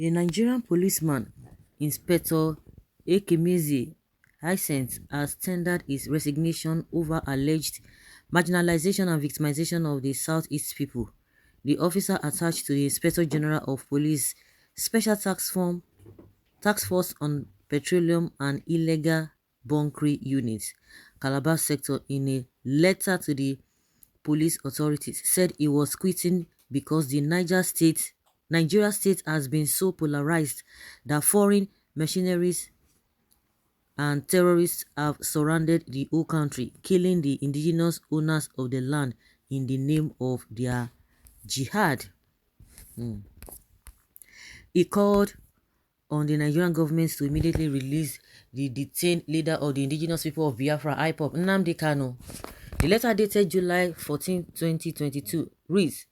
A Nigerian policeman, Inspector Ekemezi, has tendered his resignation over alleged marginalization and victimization of the Southeast people. The officer attached to the Inspector General of Police Special Task Force on Petroleum and Illegal Bunkering Units, Calabar Sector, in a letter to the police authorities, said he was quitting because the Nigeria state has been so polarized that foreign mercenaries and terrorists have surrounded the whole country, killing the indigenous owners of the land in the name of their jihad. He called on the Nigerian government to immediately release the detained leader of the indigenous people of Biafra, Ipob, Nnamdi Kanu. The letter dated July 14, 2022 reads,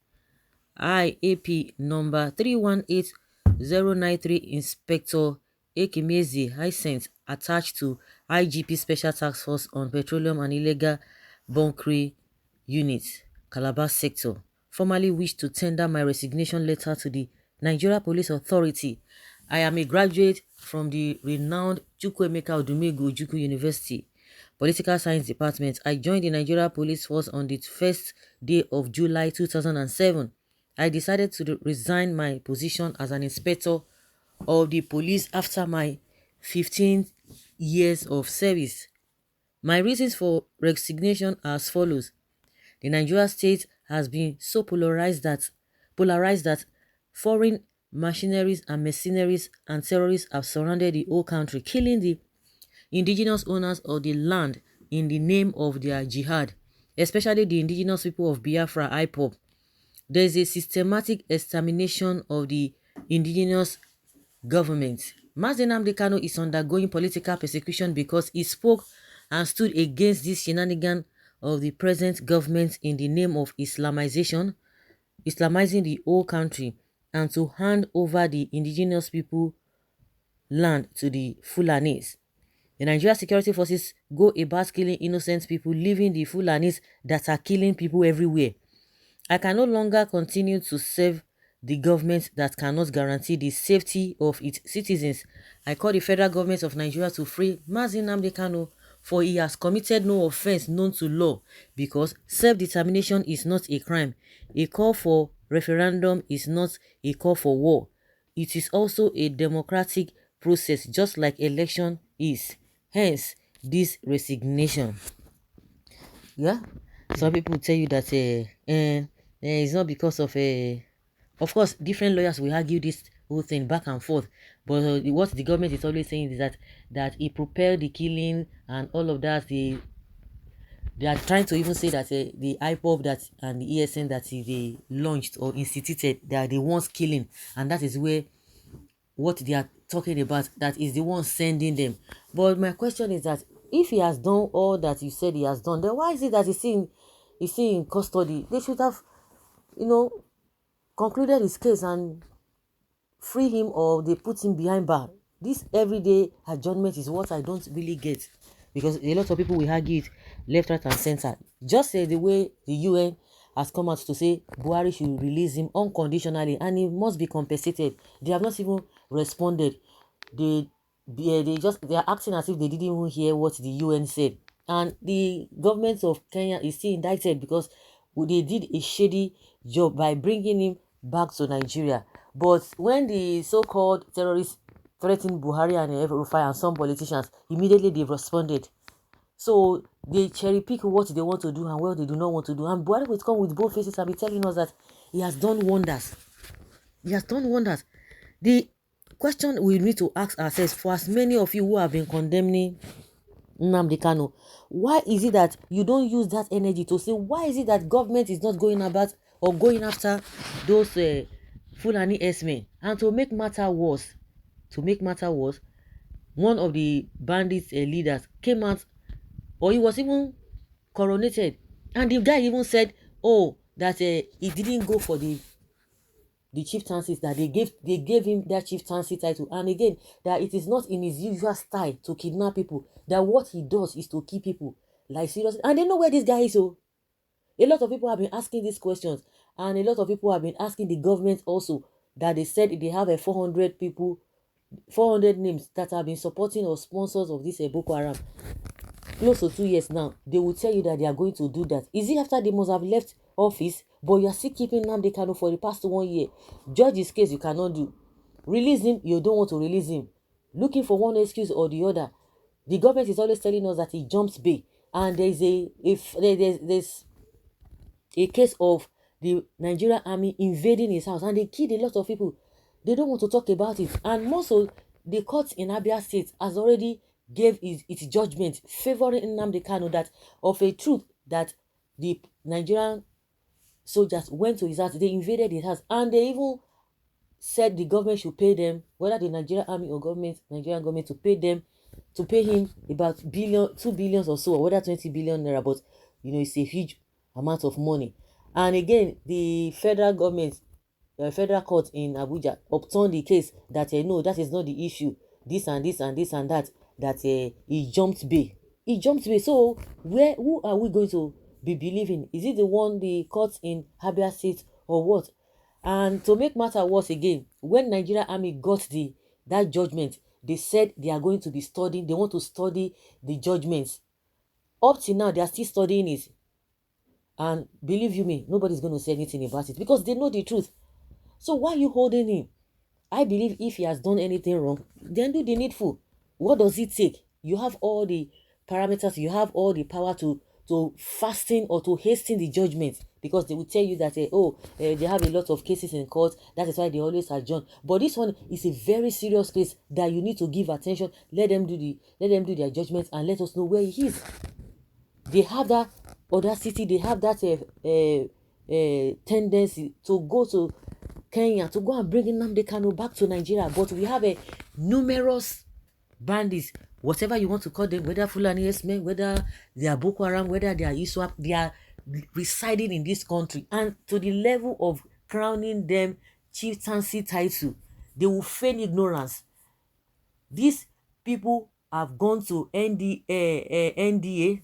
IAP number 318093, Inspector Ekemezi, attached to IGP Special Task Force on Petroleum and Illegal Bunkering Units, Calabar Sector, formally wish to tender my resignation letter to the Nigeria Police Authority. I am a graduate from the renowned Chukwuemeka Odumegwu Ojukwu University, Political Science Department. I joined the Nigeria Police Force on the first day of July 2007. I decided to resign my position as an inspector of the police after my 15 years of service. My reasons for resignation are as follows. The Nigeria state has been so polarized that foreign machineries and mercenaries and terrorists have surrounded the whole country, killing the indigenous owners of the land in the name of their jihad, especially the indigenous people of Biafra, Ipob. There is a systematic extermination of the indigenous government. Mazi Nnamdi Kanu is undergoing political persecution because he spoke and stood against this shenanigan of the present government in the name of Islamizing the whole country, and to hand over the indigenous people land to the Fulanis. The Nigeria security forces go about killing innocent people, leaving the Fulanis that are killing people everywhere. I can no longer continue to serve the government that cannot guarantee the safety of its citizens. I call the federal government of Nigeria to free Mazi Nnamdi Kanu, for he has committed no offense known to law, because self-determination is not a crime. A call for referendum is not a call for war. It is also a democratic process, just like election is. Hence, this resignation. Yeah, some people tell you that it's not because of of course, different lawyers will argue this whole thing back and forth, but what the government is always saying is that he prepared the killing and all of that. They are trying to even say that the Ipob that and the ESN that they launched or instituted, they are the ones killing, and that is where what they are talking about, that is the one sending them. But my question is that if he has done all that you said he has done, then why is it that he's still in custody? They should have, concluded his case and free him, or they put him behind bar. This everyday adjournment is what I don't really get, because a lot of people will argue it left, right, and center. Just the way the UN has come out to say Buhari should release him unconditionally and he must be compensated. They have not even responded. They are acting as if they didn't even hear what the UN said. And the government of Kenya is still indicted because they did a shady job by bringing him back to Nigeria. But when the so-called terrorists threatened Buhari and El-Rufai and some politicians, immediately they responded. So they cherry pick what they want to do and what they do not want to do. And Buhari will come with both faces and be telling us that he has done wonders. He has done wonders. The question we need to ask ourselves, for as many of you who have been condemning Nnamdi Kanu, why is it that you don't use that energy to say, why is it that government is not going about or going after those Fulani S-men? And to make matter worse, one of the bandits leaders came out, or he was even coronated, and the guy even said, oh, that he didn't go for the chieftaincy, that they gave him that chieftaincy title, and again that it is not in his usual style to kidnap people, that what he does is to kill people. Like, seriously. And they know where this guy is. So a lot of people have been asking these questions, and a lot of people have been asking the government also, that they said they have a 400 people, 400 names that have been supporting or sponsors of this Boko Haram close to 2 years now. They will tell you that they are going to do that. Is it after they must have left office, but you are still keeping Nnamdi Kanu for the past 1 year? Judge his case, you cannot do. Release him, you don't want to release him. Looking for one excuse or the other. The government is always telling us that he jumps bail, and there's there's a case of the Nigerian army invading his house, and they killed a lot of people. They don't want to talk about it. And more so, the court in Abia State has already gave its judgment favoring Nnamdi Kanu that of a truth that the Nigerian soldiers went to his house, they invaded his house, and they even said the government should pay them, whether the Nigerian army or Nigerian government, to pay him about 2 billion or so, or whether 20 billion naira. But it's a huge amount of money. And again, the federal government, federal court in Abuja upturned the case that no, that is not the issue. This and this and this and that he jumped bail. He jumped bail. So who are we going to be believing? Is it the court in Abia State or what? And to make matter worse again, when Nigerian army got that judgment, they said they are going to be studying. They want to study the judgments. Up till now, they are still studying it. And believe you me, nobody's going to say anything about it because they know the truth. So why are you holding him? I believe if he has done anything wrong, then do the needful. What does it take? You have all the parameters, you have all the power to fasten or to hasten the judgment, because they will tell you that they have a lot of cases in court, that is why they always adjourn. But this one is a very serious case that you need to give attention. Let them do their judgments and let us know where he is. They have that audacity, they have that tendency to go to Kenya to go and bring Nnamdi Kanu back to Nigeria. But we have numerous bandits, whatever you want to call them, whether Fulani men, whether they are Boko Haram, whether they are ISWAP, they are residing in this country. And to the level of crowning them chieftaincy title, they will feign ignorance. These people have gone to NDA,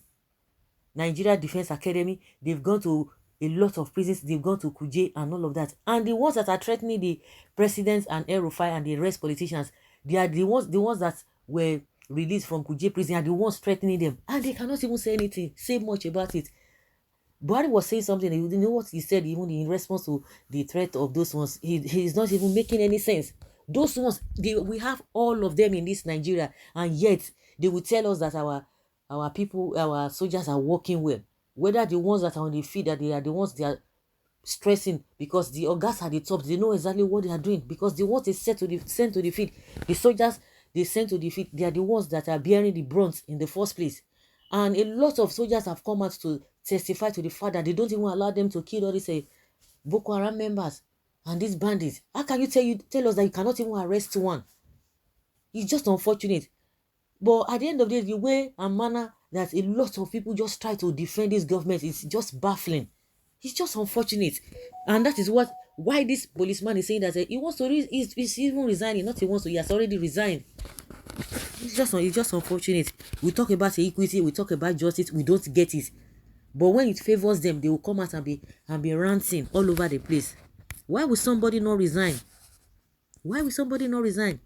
Nigeria Defense Academy. They've gone to a lot of prisons. They've gone to Kuje and all of that. And the ones that are threatening the presidents and El-Rufai and the rest politicians, they are the ones that were released from Kuje prison are the ones threatening them. And they cannot even say much about it. Buhari was saying something, and you know what he said, even in response to the threat of those ones. He's not even making any sense. Those ones, we have all of them in this Nigeria, and yet they will tell us that our people, our soldiers are working well. Whether the ones that are on the field, that they are the ones they are stressing, because the organs at the top, they know exactly what they are doing, because the ones they sent to the field, the soldiers they sent to the field, they are the ones that are bearing the brunt in the first place. And a lot of soldiers have come out to testify to the fact that they don't even allow them to kill all these Boko Haram members and these bandits. How can you tell us that you cannot even arrest one? It's just unfortunate. But at the end of the day, the way and manner that a lot of people just try to defend this government is just baffling. It's just unfortunate. And that is why this policeman is saying that he wants to he's even resigning. Not he wants to, he has already resigned. It's just unfortunate. We talk about equity, we talk about justice, we don't get it. But when it favors them, they will come out and be ranting all over the place. Why would somebody not resign? Why would somebody not resign?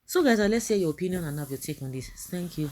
So guys, let's hear your opinion and have your take on this. Thank you.